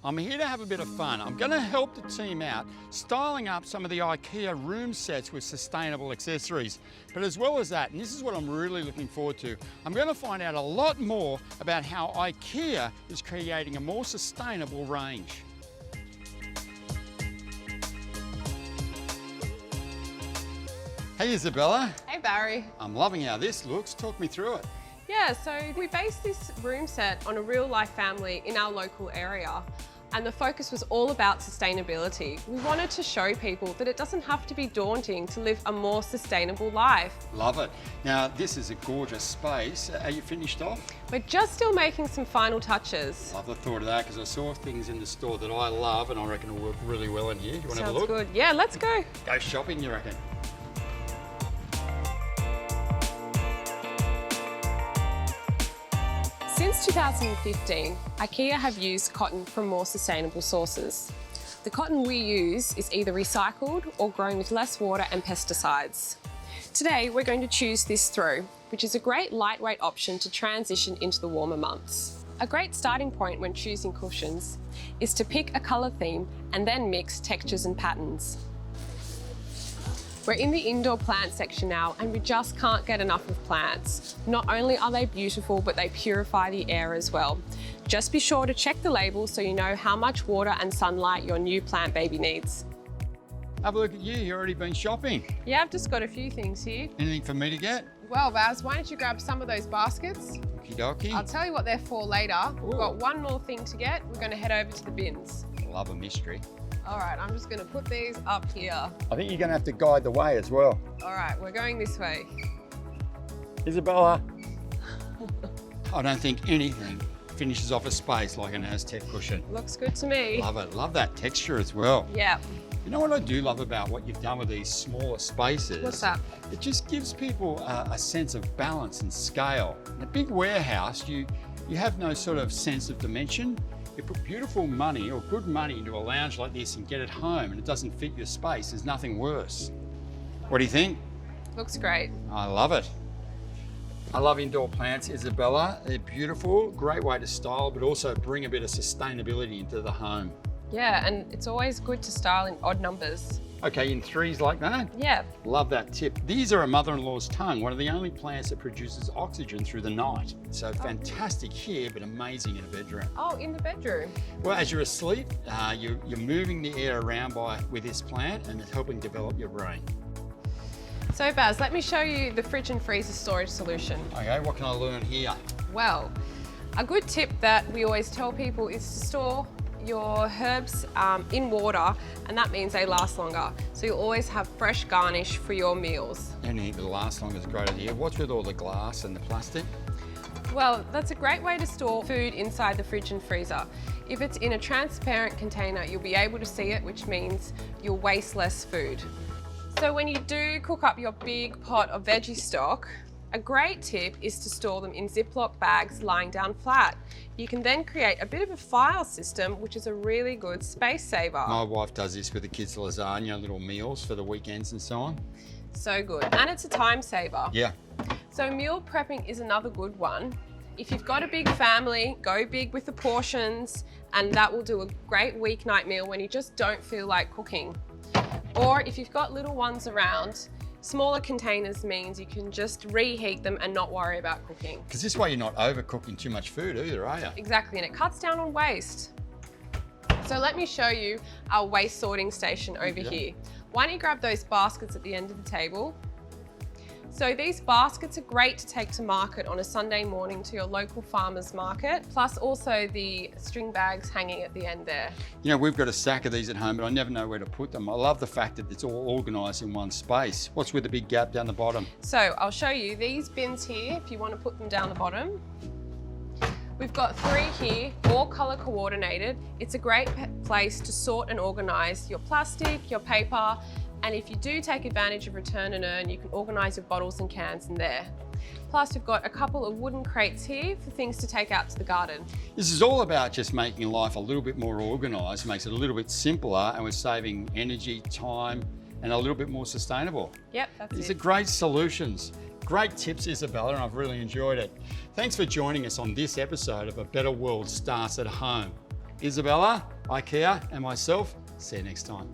I'm here to have a bit of fun. I'm going to help the team out styling up some of the IKEA room sets with sustainable accessories. But as well as that, and this is what I'm really looking forward to, I'm going to find out a lot more about how IKEA is creating a more sustainable range. Hey Isabella. Hey Barry. I'm loving how this looks. Talk me through it. Yeah, so we based this room set on a real life family in our local area, and the focus was all about sustainability. We wanted to show people that it doesn't have to be daunting to live a more sustainable life. Love it. Now this is a gorgeous space. Are you finished off? We're just still making some final touches. Love the thought of that because I saw things in the store that I love and I reckon will work really well in here. Do you want to have a look? Sounds good. Yeah, let's go. Go shopping, you reckon? Since 2015, IKEA have used cotton from more sustainable sources. The cotton we use is either recycled or grown with less water and pesticides. Today, we're going to choose this throw, which is a great lightweight option to transition into the warmer months. A great starting point when choosing cushions is to pick a colour theme and then mix textures and patterns. We're in the indoor plant section now, and we just can't get enough of plants. Not only are they beautiful, but they purify the air as well. Just be sure to check the label so you know how much water and sunlight your new plant baby needs. Have a look at you, you've already been shopping. Yeah, I've just got a few things here. Anything for me to get? Well, Baz, why don't you grab some of those baskets? Okie dokie. I'll tell you what they're for later. We've got one more thing to get. We're going to head over to the bins. Love a mystery. All right, I'm just going to put these up here. I think you're going to have to guide the way as well. All right, we're going this way. Isabella. I don't think anything finishes off a space like an Aztec cushion. Looks good to me. Love it. Love that texture as well. Yeah. You know what I do love about what you've done with these smaller spaces? What's that? It just gives people a sense of balance and scale. In a big warehouse, you have no sort of sense of dimension. You put beautiful money or good money into a lounge like this and get it home and it doesn't fit your space, there's nothing worse. What do you think? Looks great. I love it. I love indoor plants, Isabella. They're beautiful, great way to style, but also bring a bit of sustainability into the home. Yeah, and it's always good to style in odd numbers. Okay, in threes like that? Yeah. Love that tip. These are a mother-in-law's tongue, one of the only plants that produces oxygen through the night. So fantastic here, but amazing in a bedroom. Oh, in the bedroom. Well, as you're asleep, you're moving the air around with this plant and it's helping develop your brain. So Baz, let me show you the fridge and freezer storage solution. Okay, what can I learn here? Well, a good tip that we always tell people is to store your herbs in water, and that means they last longer. So you'll always have fresh garnish for your meals. Anything that'll last longer is a great idea. What's with all the glass and the plastic? Well, that's a great way to store food inside the fridge and freezer. If it's in a transparent container, you'll be able to see it, which means you'll waste less food. So when you do cook up your big pot of veggie stock, a great tip is to store them in Ziploc bags lying down flat. You can then create a bit of a file system, which is a really good space saver. My wife does this with the kids' lasagna, little meals for the weekends and so on. So good, and it's a time saver. Yeah. So meal prepping is another good one. If you've got a big family, go big with the portions, and that will do a great weeknight meal when you just don't feel like cooking. Or if you've got little ones around, smaller containers means you can just reheat them and not worry about cooking. Because this way you're not overcooking too much food either, are you? Exactly, and it cuts down on waste. So let me show you our waste sorting station over here. Why don't you grab those baskets at the end of the table? So these baskets are great to take to market on a Sunday morning to your local farmer's market, plus also the string bags hanging at the end there. You know, we've got a stack of these at home, but I never know where to put them. I love the fact that it's all organised in one space. What's with the big gap down the bottom? So I'll show you these bins here, if you want to put them down the bottom. We've got 3 here, all colour coordinated. It's a great place to sort and organise your plastic, your paper, and if you do take advantage of return and earn, you can organise your bottles and cans in there. Plus, we've got a couple of wooden crates here for things to take out to the garden. This is all about just making life a little bit more organised, makes it a little bit simpler, and we're saving energy, time, and a little bit more sustainable. Yep, that's These it. are great solutions. Great tips, Isabella, and I've really enjoyed it. Thanks for joining us on this episode of A Better World Starts at Home. Isabella, IKEA and myself, see you next time.